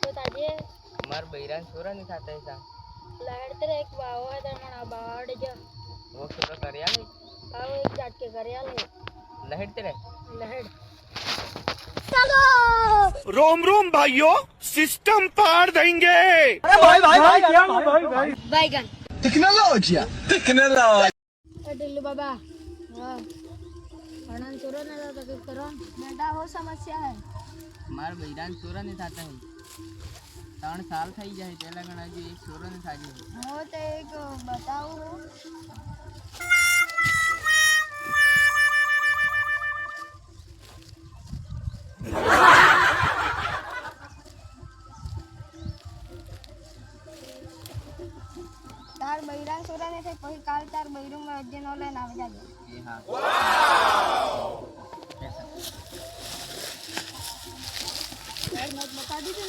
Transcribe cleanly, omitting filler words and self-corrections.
तो ताजे मार बैरान छोरा नहीं खाता ऐसा लहर तेरे एक बाव है तेरे मना बाड़ जा वो छोरा करिया ले आओ एक जाट के करिया ले लहर तेरे लहर रोम रोम भाइयों सिस्टम पार देंगे। अरे भाई क्या हुआ भाई बैगन टेक्नोलॉजी टिल्लू बाबा हां अनन छोरा ने तो तकलीफ करो बेटा वो समस्या है मार बैरान छोरा नहीं खाता है 3 साल થઈ જાય પેલા ગણા જે એક છોરો ને થાજી हो तो एक बताओ तार बैरान छोरा ने थे कोई काल तार बैरू में अज्जन ओले ना जाजे એ હા यार मत बता दी